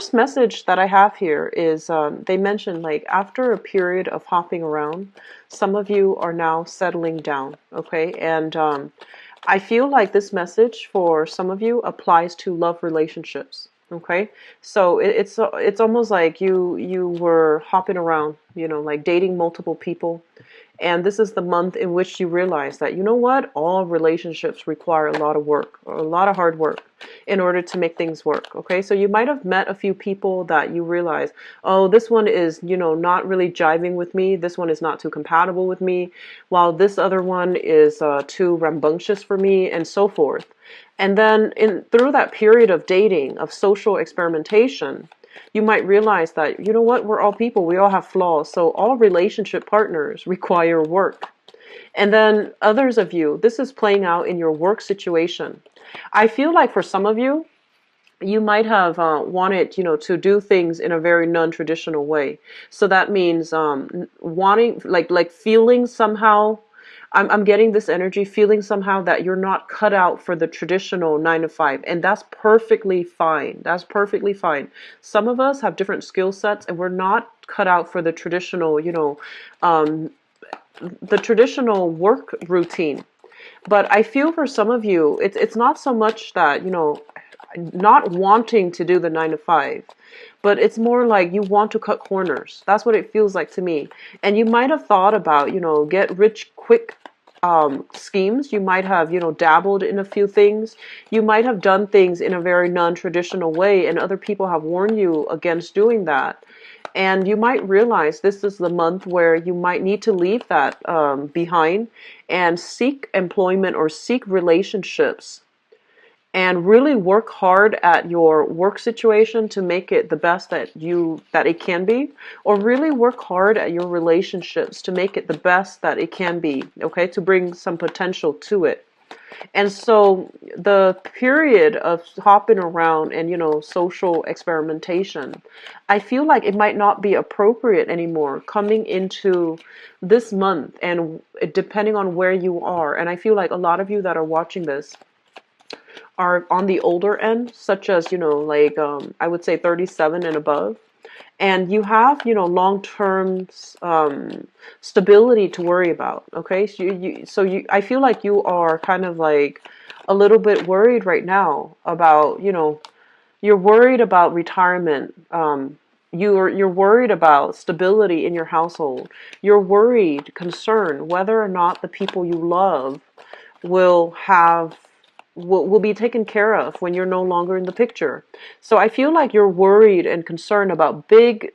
First message that I have here is they mentioned like after a period of hopping around, some of you are now settling down, okay? And I feel like this message for some of you applies to love relationships. Okay, so it's almost like you were hopping around, you know, like dating multiple people, and this is the month in which you realize that, you know what, all relationships require a lot of work, or a lot of hard work in order to make things work. Okay, so you might have met a few people that you realize, oh, this one is, you know, not really jiving with me. This one is not too compatible with me, while this other one is too rambunctious for me, and so forth. And then through that period of dating, of social experimentation, you might realize that, you know what, we're all people, we all have flaws. So all relationship partners require work. And then others of you, this is playing out in your work situation. I feel like for some of you, you might have wanted, you know, to do things in a very non-traditional way. So that means wanting, like feeling somehow. I'm getting this energy, feeling somehow that you're not cut out for the traditional 9 to 5, and that's perfectly fine. That's perfectly fine. Some of us have different skill sets, and we're not cut out for the traditional, you know, um, the traditional work routine. But I feel for some of you, it's not so much that, you know, not wanting to do the 9 to 5, but it's more like you want to cut corners. That's what it feels like to me. And you might have thought about, you know, get rich quick schemes. You might have, you know, dabbled in a few things. You might have done things in a very non-traditional way, and other people have warned you against doing that. And you might realize this is the month where you might need to leave that behind and seek employment or seek relationships and really work hard at your work situation to make it the best that it can be, or really work hard at your relationships to make it the best that it can be, okay, to bring some potential to it. And so the period of hopping around and, you know, social experimentation, I feel like it might not be appropriate anymore coming into this month, and depending on where you are. And I feel like a lot of you that are watching this are on the older end, such as, you know, like I would say 37 and above. And you have, you know, long-term stability to worry about. Okay, so I feel like you are kind of like a little bit worried right now about, you know, you're worried about retirement. You're worried about stability in your household. You're worried, concerned whether or not the people you love will have will be taken care of when you're no longer in the picture. So I feel like you're worried and concerned about big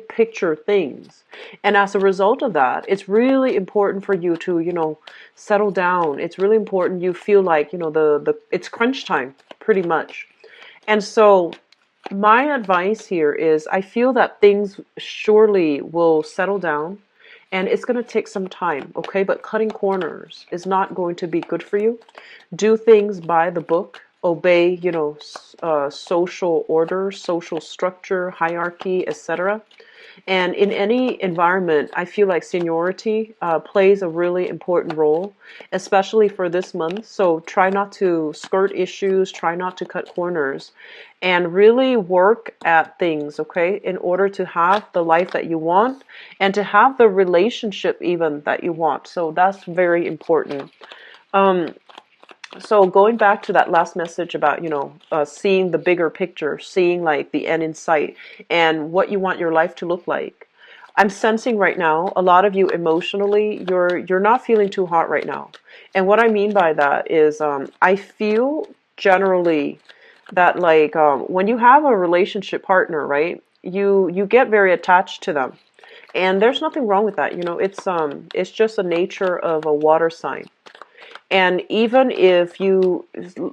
picture things. And as a result of that, it's really important for you to, you know, settle down. It's really important you feel like, you know, the it's crunch time pretty much. And so my advice here is I feel that things surely will settle down, and it's going to take some time, okay? But cutting corners is not going to be good for you. Do things by the book. Obey, you know, social order, social structure, hierarchy, etc. And in any environment, I feel like seniority plays a really important role, especially for this month. So try not to skirt issues, try not to cut corners, and really work at things, okay, in order to have the life that you want and to have the relationship even that you want. So that's very important. Um, so going back to that last message about, you know, seeing the bigger picture, seeing like the end in sight and what you want your life to look like. I'm sensing right now, a lot of you emotionally, you're not feeling too hot right now. And what I mean by that is I feel generally that like when you have a relationship partner, right, you get very attached to them. And there's nothing wrong with that. You know, it's just the nature of a water sign. And even if you,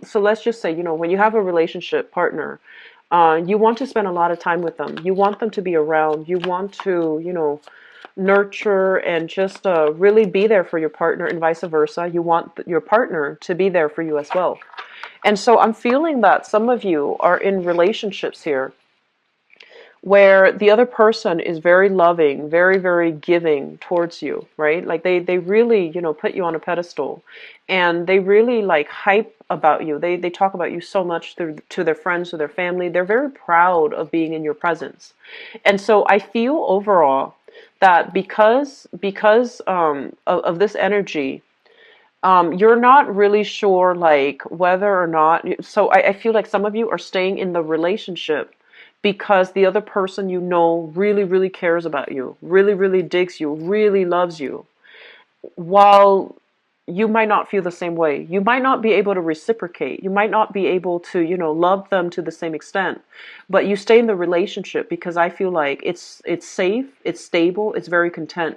so let's just say, you know, when you have a relationship partner, you want to spend a lot of time with them. You want them to be around. You want to, you know, nurture and just really be there for your partner, and vice versa. You want your partner to be there for you as well. And so I'm feeling that some of you are in relationships here where the other person is very loving, very, very giving towards you, right? Like they really, put you on a pedestal, and they really like hype about you. They talk about you so much to their friends, to their family. They're very proud of being in your presence. And so I feel overall that because of this energy, you're not really sure like whether or not. So I feel like some of you are staying in the relationship because the other person really, really cares about you, really, really digs you, really loves you, while you might not feel the same way. You might not be able to reciprocate. You might not be able to, love them to the same extent. But you stay in the relationship because I feel like it's safe, it's stable, it's very content.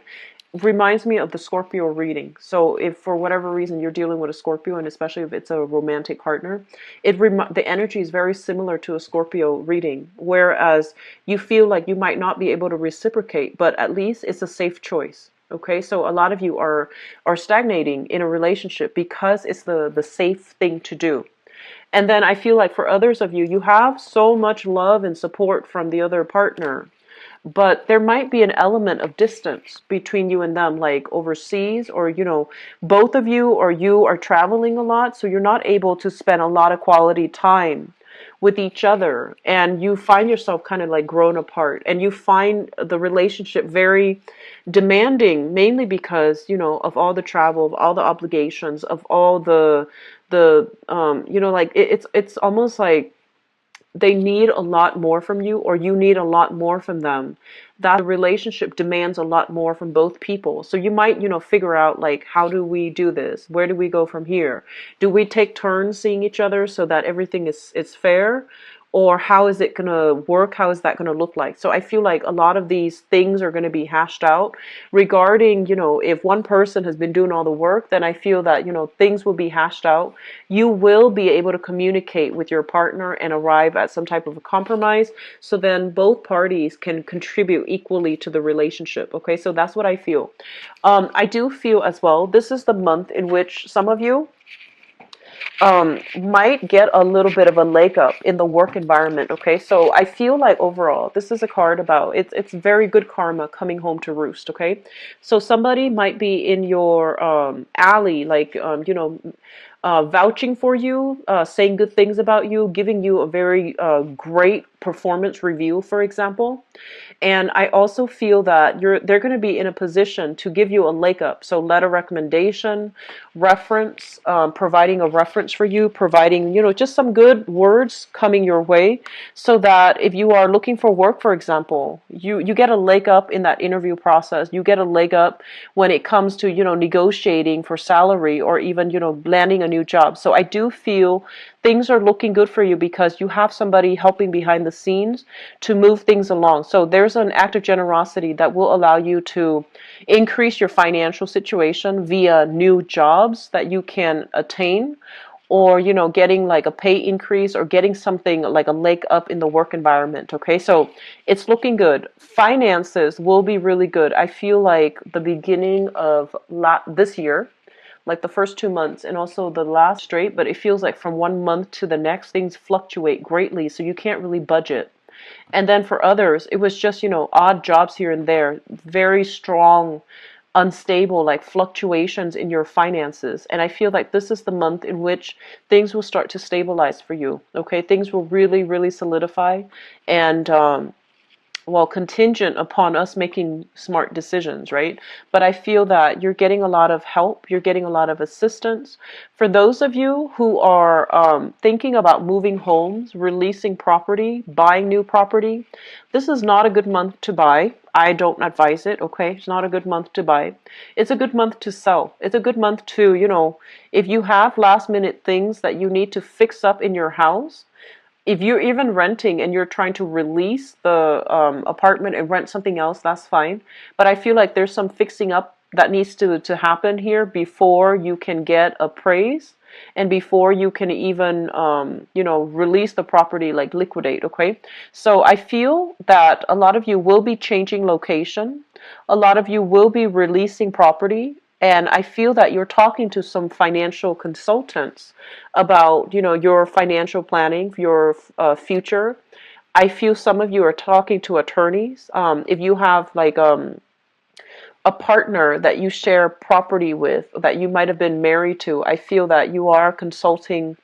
Reminds me of the Scorpio reading. So if for whatever reason you're dealing with a Scorpio, and especially if it's a romantic partner, the energy is very similar to a Scorpio reading, whereas you feel like you might not be able to reciprocate, but at least it's a safe choice. Okay, so a lot of you are stagnating in a relationship because it's the safe thing to do. And then I feel like for others of you, you have so much love and support from the other partner, but there might be an element of distance between you and them, like overseas, or both of you or you are traveling a lot, so you're not able to spend a lot of quality time with each other, and you find yourself kind of like grown apart, and you find the relationship very demanding, mainly because of all the travel, of all the obligations, of all the like it's almost like they need a lot more from you, or you need a lot more from them. That relationship demands a lot more from both people. So you might, figure out like, how do we do this? Where do we go from here? Do we take turns seeing each other so that everything is fair? Or how is it going to work? How is that going to look like? So I feel like a lot of these things are going to be hashed out regarding, if one person has been doing all the work, then I feel that, things will be hashed out. You will be able to communicate with your partner and arrive at some type of a compromise. So then both parties can contribute equally to the relationship. Okay, so that's what I feel. I do feel as well, this is the month in which some of you might get a little bit of a leg up in the work environment. Okay, so I feel like overall, this is a card about it's very good karma coming home to roost. Okay, so somebody might be in your alley, like vouching for you, saying good things about you, giving you a very great performance review, for example. And I also feel that they're going to be in a position to give you a leg up. So letter recommendation, reference, providing a reference for you, providing, just some good words coming your way, so that if you are looking for work, for example, you get a leg up in that interview process. You get a leg up when it comes to, negotiating for salary, or even, landing a new job. So I do feel things are looking good for you because you have somebody helping behind the scenes to move things along. So there's an act of generosity that will allow you to increase your financial situation via new jobs that you can attain, or getting like a pay increase, or getting something like a leg up in the work environment. Okay, so it's looking good. Finances will be really good. I feel like the beginning of this year, like the first 2 months and also the last straight, but it feels like from one month to the next, things fluctuate greatly, so you can't really budget. And then for others, it was just, odd jobs here and there, very strong, unstable, like fluctuations in your finances. And I feel like this is the month in which things will start to stabilize for you. Okay, things will really, really solidify. And well, contingent upon us making smart decisions, right? But I feel that you're getting a lot of help, you're getting a lot of assistance. For those of you who are thinking about moving homes, releasing property, buying new property, this is not a good month to buy. I don't advise it, okay? It's not a good month to buy. It's a good month to sell. It's a good month to, if you have last minute things that you need to fix up in your house, if you're even renting and you're trying to release the apartment and rent something else, that's fine. But I feel like there's some fixing up that needs to happen here before you can get appraised, and before you can even, release the property, like liquidate, okay? So I feel that a lot of you will be changing location. A lot of you will be releasing property. And I feel that you're talking to some financial consultants about, your financial planning, your future. I feel some of you are talking to attorneys. If you have like a partner that you share property with, that you might have been married to, I feel that you are consulting,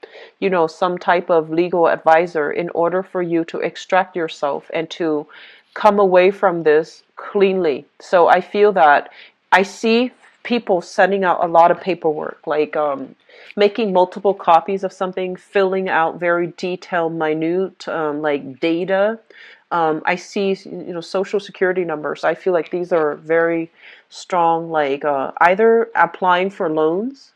some type of legal advisor in order for you to extract yourself and to come away from this cleanly. So I feel that I see people sending out a lot of paperwork, like making multiple copies of something, filling out very detailed, minute, like data. I see, social security numbers. I feel like these are very strong, like either applying for loans,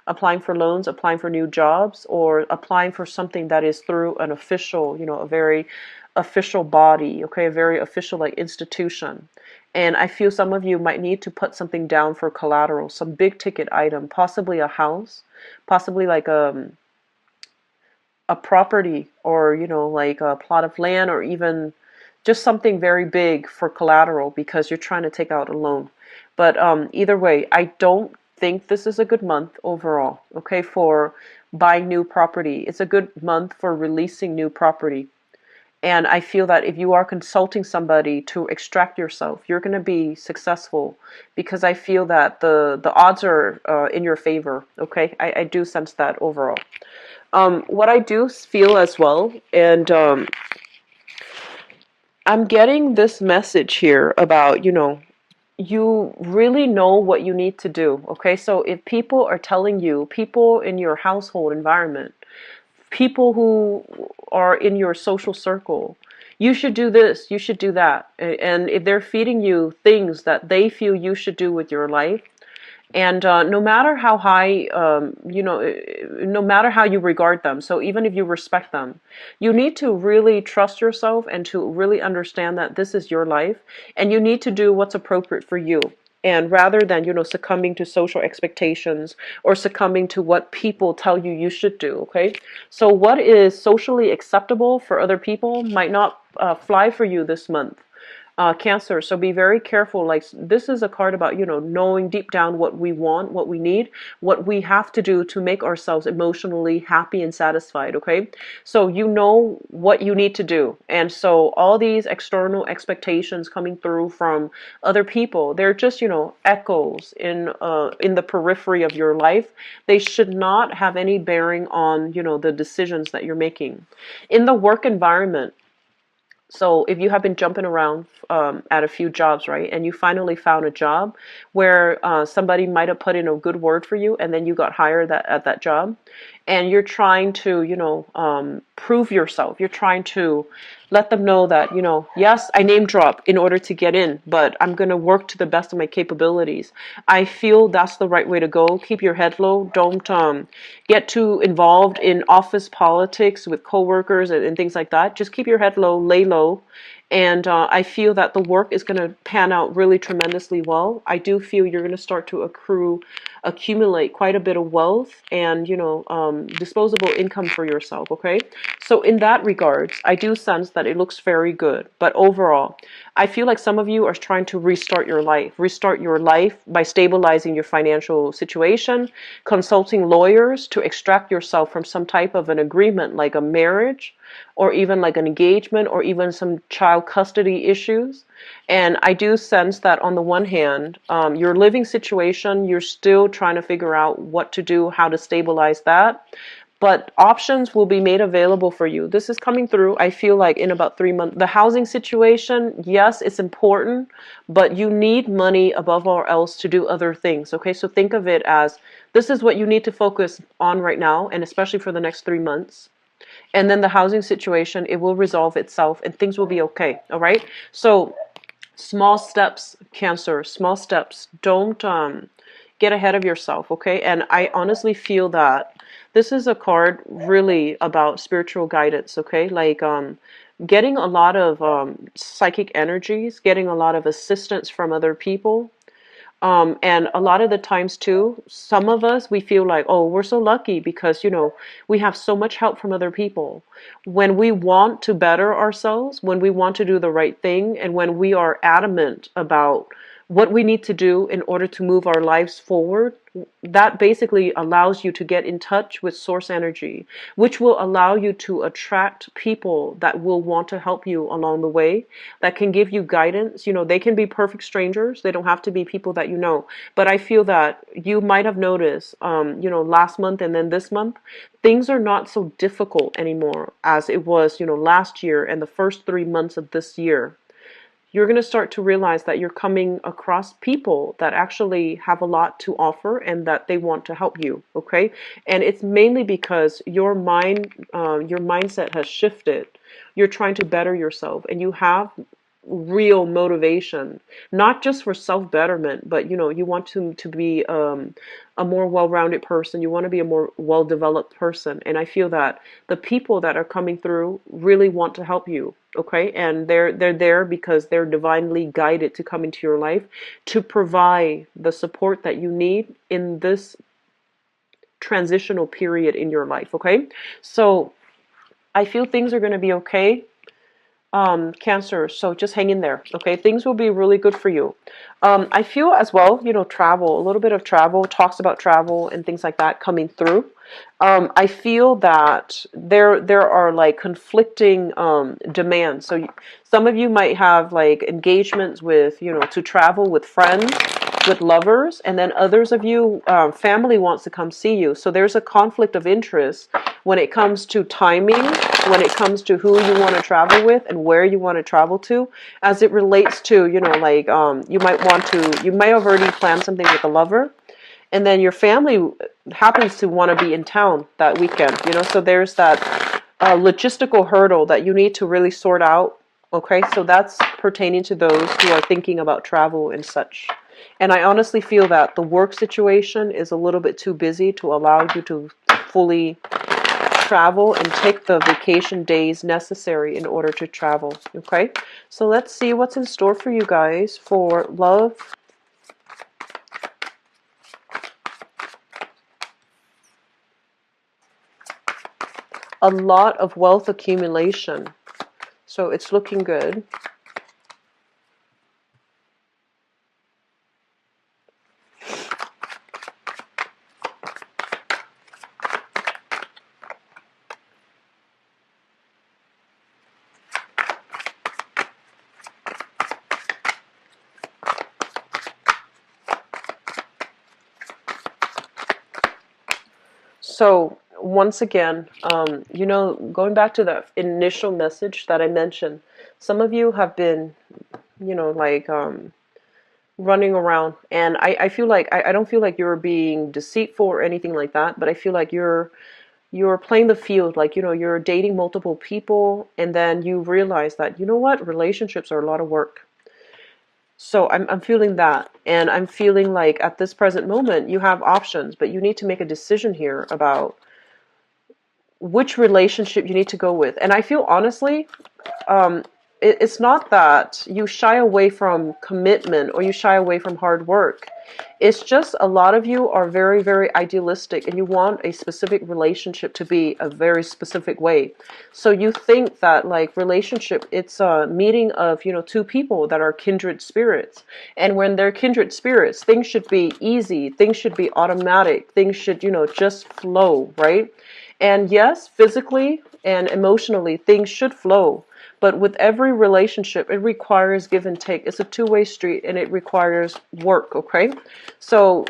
applying for new jobs, or applying for something that is through an official, a very official body, okay, a very official like institution. And I feel some of you might need to put something down for collateral, some big ticket item, possibly a house, possibly like a property, or like a plot of land, or even just something very big for collateral because you're trying to take out a loan. But either way, I don't think this is a good month overall, okay, for buying new property. It's a good month for releasing new property. And I feel that if you are consulting somebody to extract yourself, you're going to be successful, because I feel that the odds are in your favor. Okay, I do sense that overall. What I do feel as well, and I'm getting this message here about, you really know what you need to do. Okay, so if people are telling you, people in your household environment, people who are in your social circle, you should do this, you should do that. And if they're feeding you things that they feel you should do with your life, and no matter how high, no matter how you regard them, so even if you respect them, you need to really trust yourself and to really understand that this is your life, and you need to do what's appropriate for you. And rather than, succumbing to social expectations or succumbing to what people tell you you should do, okay? So what is socially acceptable for other people might not fly for you this month. Cancer. So be very careful. Like, this is a card about, knowing deep down what we want, what we need, what we have to do to make ourselves emotionally happy and satisfied. Okay. So you know what you need to do. And so all these external expectations coming through from other people, they're just, echoes in the periphery of your life. They should not have any bearing on, the decisions that you're making. In the work environment, so if you have been jumping around at a few jobs, right, and you finally found a job where somebody might have put in a good word for you, and then you got hired at that job, and you're trying to, prove yourself. You're trying to let them know that, yes, I name drop in order to get in, but I'm going to work to the best of my capabilities. I feel that's the right way to go. Keep your head low. Don't get too involved in office politics with coworkers and things like that. Just keep your head low, lay low. And I feel that the work is going to pan out really tremendously well. I do feel you're going to start to accumulate quite a bit of wealth and, disposable income for yourself, okay? So in that regards, I do sense that it looks very good. But overall, I feel like some of you are trying to restart your life. Restart your life by stabilizing your financial situation, consulting lawyers to extract yourself from some type of an agreement, like a marriage, or even like an engagement, or even some child custody issues. And I do sense that on the one hand, your living situation, you're still trying to figure out what to do, how to stabilize that. But options will be made available for you. This is coming through, I feel like, in about 3 months. The housing situation, yes, it's important, but you need money above all else to do other things. Okay, so think of it as this is what you need to focus on right now, and especially for the next 3 months. And then the housing situation, it will resolve itself and things will be okay. All right. So small steps, Cancer, small steps. Don't get ahead of yourself. Okay. And I honestly feel that this is a card really about spiritual guidance. Okay. Like getting a lot of psychic energies, getting a lot of assistance from other people. And a lot of the times too, some of us, we feel like, oh, we're so lucky because, we have so much help from other people. When we want to better ourselves, when we want to do the right thing, and when we are adamant about what we need to do in order to move our lives forward, that basically allows you to get in touch with source energy, which will allow you to attract people that will want to help you along the way, that can give you guidance. You know, they can be perfect strangers. They don't have to be people that you know. But I feel that you might have noticed, you know, last month and then this month, things are not so difficult anymore as it was, you know, last year and the first 3 months of this year. You're going to start to realize that you're coming across people that actually have a lot to offer and that they want to help you. Okay. And it's mainly because your mindset has shifted. You're trying to better yourself and you have real motivation, not just for self-betterment, but you know, you want to be a more well-rounded person. You want to be a more well-developed person. And I feel that the people that are coming through really want to help you. Okay, and they're there because they're divinely guided to come into your life to provide the support that you need in this transitional period in your life. Okay, so I feel things are going to be okay, Cancer, so just hang in there. Okay, things will be really good for you. I feel as well, you know, travel, a little bit of travel, talks about travel and things like that coming through. I feel that there are like conflicting demands. So some of you might have like engagements with, you know, to travel with friends, with lovers, and then others of you, family wants to come see you. So there's a conflict of interest when it comes to timing, when it comes to who you want to travel with and where you want to travel to, as it relates to, you know, like you might have already planned something with a lover, and then your family happens to want to be in town that weekend, you know, so there's that logistical hurdle that you need to really sort out. Okay, so that's pertaining to those who are thinking about travel and such. And I honestly feel that the work situation is a little bit too busy to allow you to fully travel and take the vacation days necessary in order to travel. Okay, so let's see what's in store for you guys for love. A lot of wealth accumulation, so it's looking good. So once again, you know, going back to the initial message that I mentioned, some of you have been, you know, like running around, and I feel like I don't feel like you're being deceitful or anything like that, but I feel like you're playing the field, like, you know, you're dating multiple people, and then you realize that, you know what, relationships are a lot of work. So I'm feeling that, and I'm feeling like at this present moment you have options, but you need to make a decision here about which relationship you need to go with. And I feel honestly, um, it's not that you shy away from commitment or you shy away from hard work. It's just a lot of you are very, very idealistic and you want a specific relationship to be a very specific way. So you think that like relationship, it's a meeting of, you know, two people that are kindred spirits. And when they're kindred spirits, things should be easy. Things should be automatic. Things should, you know, just flow, right? And yes, physically and emotionally, things should flow. But with every relationship, it requires give and take. It's a two-way street and it requires work, okay? So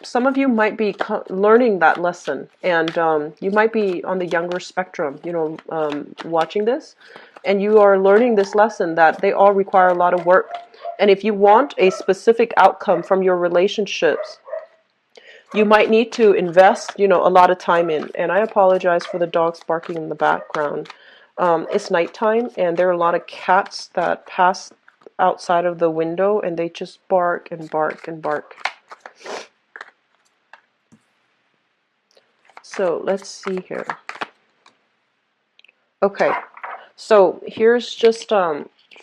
some of you might be learning that lesson, and you might be on the younger spectrum, you know, watching this, and you are learning this lesson that they all require a lot of work. And if you want a specific outcome from your relationships, you might need to invest, you know, a lot of time in. And I apologize for the dogs barking in the background. It's nighttime, and there are a lot of cats that pass outside of the window, and they just bark and bark and bark. So let's see here. Okay, so here's just,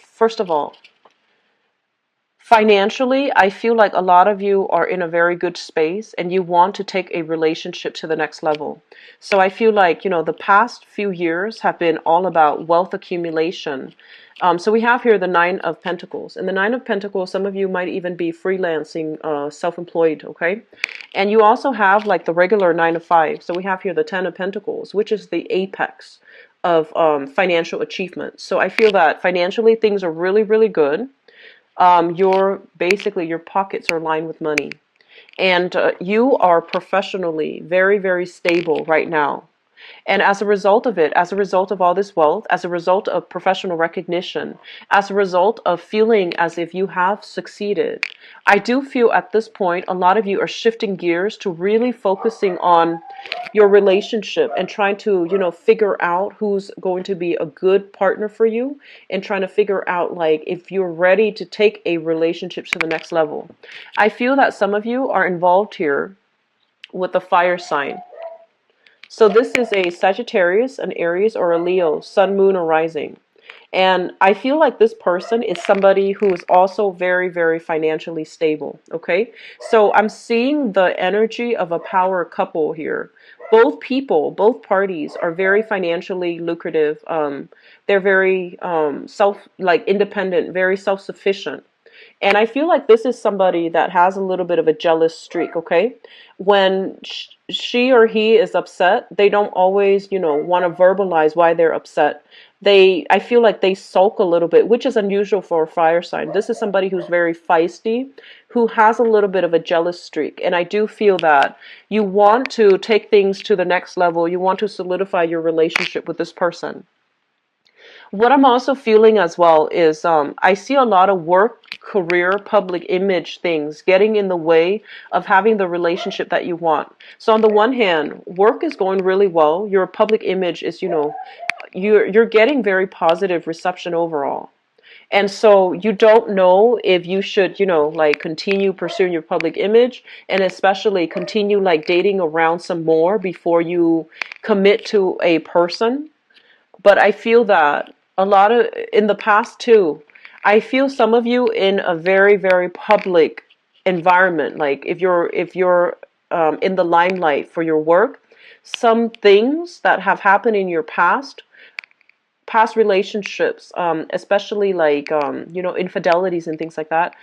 first of all, Financially, I feel like a lot of you are in a very good space and you want to take a relationship to the next level. So I feel like, the past few years have been all about wealth accumulation. So we have here the Nine of Pentacles. And the Nine of Pentacles, some of you might even be freelancing, self-employed, okay? And you also have like the regular Nine of Fives. So we have here the Ten of Pentacles, which is the apex of financial achievement. So I feel that financially things are really, really good. Your pockets are lined with money, and you are professionally very, very stable right now. And as a result of it, as a result of all this wealth, as a result of professional recognition, as a result of feeling as if you have succeeded, I do feel at this point a lot of you are shifting gears to really focusing on your relationship and trying to, figure out who's going to be a good partner for you, and trying to figure out like if you're ready to take a relationship to the next level. I feel that some of you are involved here with a fire sign. So this is a Sagittarius, an Aries, or a Leo, Sun, Moon, or Rising. And I feel like this person is somebody who is also very, very financially stable, okay? So I'm seeing the energy of a power couple here. Both people, both parties are very financially lucrative. They're very independent, very self-sufficient. And I feel like this is somebody that has a little bit of a jealous streak, okay? When she or he is upset, they don't always, want to verbalize why they're upset. I feel like they sulk a little bit, which is unusual for a fire sign. This is somebody who's very feisty, who has a little bit of a jealous streak. And I do feel that you want to take things to the next level. You want to solidify your relationship with this person. What I'm also feeling as well is I see a lot of work, career, public image things getting in the way of having the relationship that you want. So on the one hand, work is going really well. Your public image is, you're getting very positive reception overall. And so you don't know if you should, continue pursuing your public image, and especially continue like dating around some more before you commit to a person. But I feel that a lot of in the past too, I feel some of you in a very, very public environment. Like if you're in the limelight for your work, some things that have happened in your past relationships, especially like infidelities and things like that,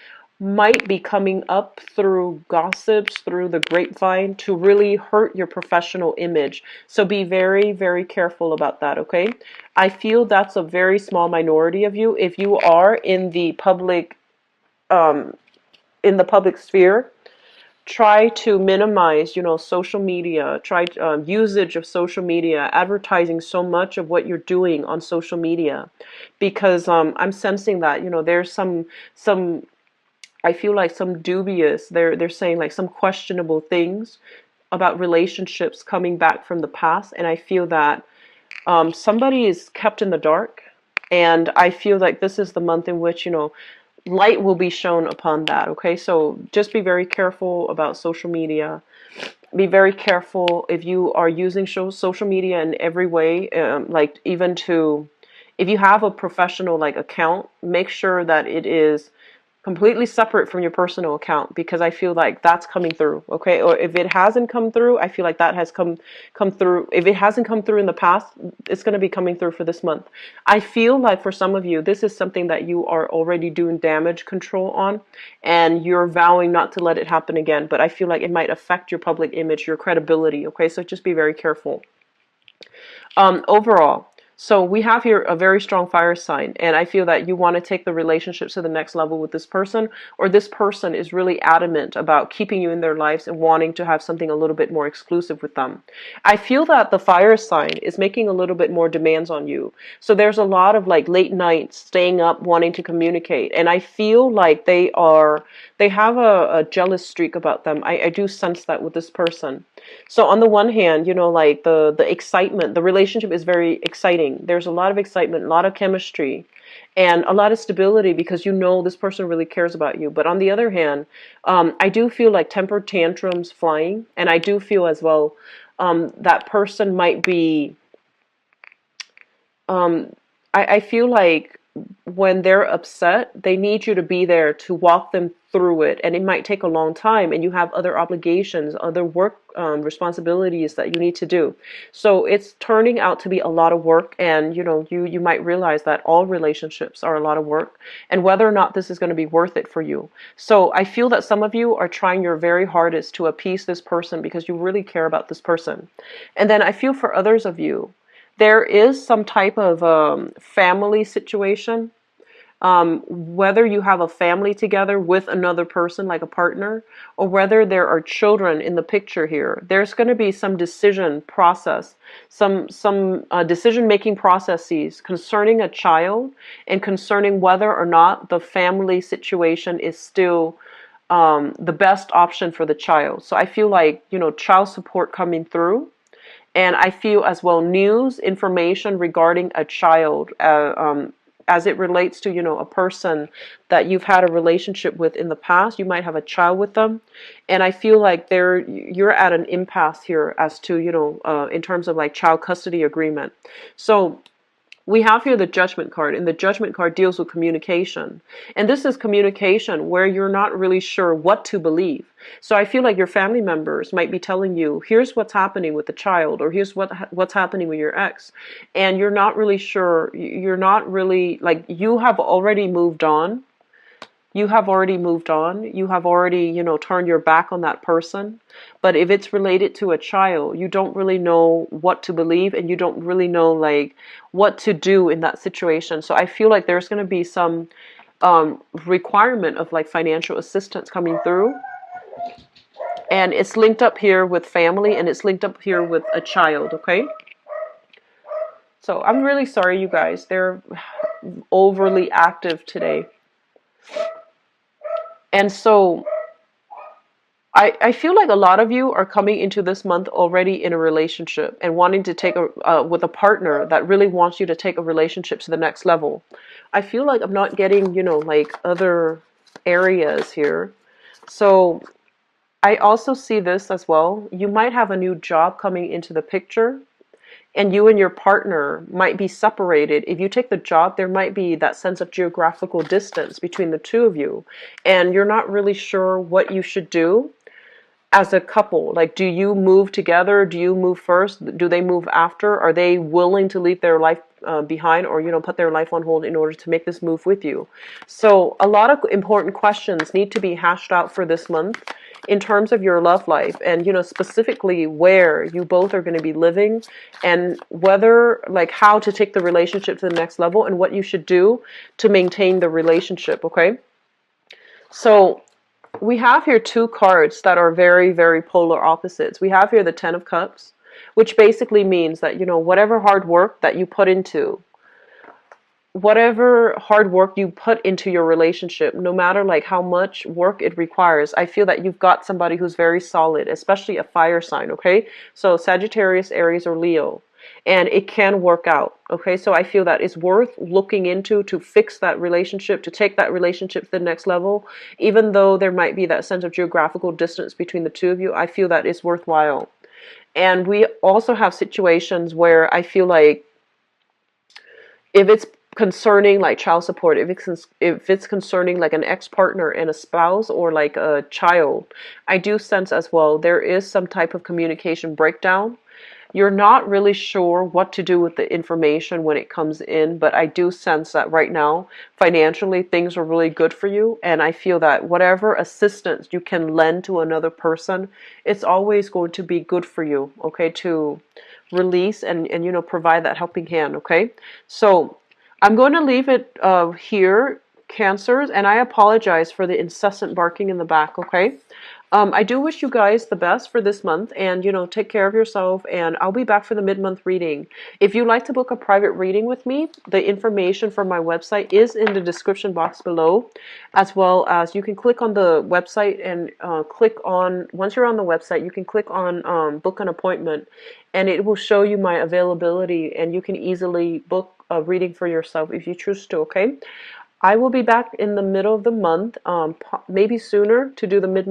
might be coming up through gossips, through the grapevine, to really hurt your professional image. So be very, very careful about that, okay? I feel that's a very small minority of you. If you are um, in the public sphere, try to minimize, social media, try usage of social media, advertising so much of what you're doing on social media, because I'm sensing that, there's some I feel like some dubious, they're saying like some questionable things about relationships coming back from the past, and I feel that somebody is kept in the dark, and I feel like this is the month in which, light will be shown upon that, okay? So just be very careful about social media. Be very careful if you are using social media in every way, like even to, if you have a professional like account, make sure that it is completely separate from your personal account, because I feel like that's coming through, okay? Or if it hasn't come through, I feel like that has come through. If it hasn't come through in the past, it's going to be coming through for this month. I feel like for some of you, this is something that you are already doing damage control on, and you're vowing not to let it happen again. But I feel like it might affect your public image, your credibility, okay? So just be very careful. Overall, so we have here a very strong fire sign, and I feel that you want to take the relationship to the next level with this person, or this person is really adamant about keeping you in their lives and wanting to have something a little bit more exclusive with them. I feel that the fire sign is making a little bit more demands on you. So there's a lot of like late nights, staying up, wanting to communicate, and I feel like they have a jealous streak about them. I do sense that with this person. So on the one hand, like the excitement, the relationship is very exciting. There's a lot of excitement, a lot of chemistry, and a lot of stability, because this person really cares about you. But on the other hand, I do feel like temper tantrums flying, and I do feel as well that person might be. I feel like when they're upset, they need you to be there to walk them through it. And it might take a long time, and you have other obligations, other work responsibilities that you need to do. So it's turning out to be a lot of work. And you might realize that all relationships are a lot of work, and whether or not this is going to be worth it for you. So I feel that some of you are trying your very hardest to appease this person because you really care about this person. And then I feel for others of you, there is some type of family situation, whether you have a family together with another person like a partner, or whether there are children in the picture here. There's going to be some decision process, some decision making processes concerning a child, and concerning whether or not the family situation is still the best option for the child. So I feel like child support coming through. And I feel as well news, information regarding a child, as it relates to, a person that you've had a relationship with in the past. You might have a child with them. And I feel like you're at an impasse here as to, in terms of like child custody agreement. So we have here the Judgment card, and the Judgment card deals with communication. And this is communication where you're not really sure what to believe. So I feel like your family members might be telling you, here's what's happening with the child, or here's what's happening with your ex. And you're not really sure. You're not really, like, you have already moved on. You have already moved on. You have already, turned your back on that person. But if it's related to a child, you don't really know what to believe, and you don't really know, like, what to do in that situation. So I feel like there's going to be some requirement of, like, financial assistance coming through. And it's linked up here with family, and it's linked up here with a child, okay? So I'm really sorry, you guys. They're overly active today. And so I feel like a lot of you are coming into this month already in a relationship and wanting to take with a partner that really wants you to take a relationship to the next level. I feel like I'm not getting, like other areas here. So I also see this as well. You might have a new job coming into the picture, and you and your partner might be separated. If you take the job, there might be that sense of geographical distance between the two of you, and you're not really sure what you should do as a couple. Like, do you move together? Do you move first? Do they move after? Are they willing to leave their life behind, or put their life on hold in order to make this move with you? So a lot of important questions need to be hashed out for this month in terms of your love life, and specifically where you both are going to be living, and whether, like, how to take the relationship to the next level, and what you should do to maintain the relationship. Okay, so we have here two cards that are very, very polar opposites. We have here the Ten of Cups, which basically means that, whatever hard work that you put into, whatever hard work you put into your relationship, no matter like how much work it requires, I feel that you've got somebody who's very solid, especially a fire sign, okay? So Sagittarius, Aries, or Leo. And it can work out, okay? So I feel that it's worth looking into to fix that relationship, to take that relationship to the next level. Even though there might be that sense of geographical distance between the two of you, I feel that it's worthwhile. And we also have situations where I feel like if it's concerning like child support, if it's concerning like an ex-partner and a spouse, or like a child, I do sense as well there is some type of communication breakdown. You're not really sure what to do with the information when it comes in, but I do sense that right now, financially, things are really good for you. And I feel that whatever assistance you can lend to another person, it's always going to be good for you, okay, to release and provide that helping hand, okay? So I'm going to leave it here, Cancers, and I apologize for the incessant barking in the back, okay? I do wish you guys the best for this month, and take care of yourself, and I'll be back for the mid-month reading. If you'd like to book a private reading with me, the information for my website is in the description box below, as well as you can click on the website and once you're on the website, you can click on book an appointment, and it will show you my availability, and you can easily book a reading for yourself if you choose to, okay? I will be back in the middle of the month, maybe sooner, to do the mid-month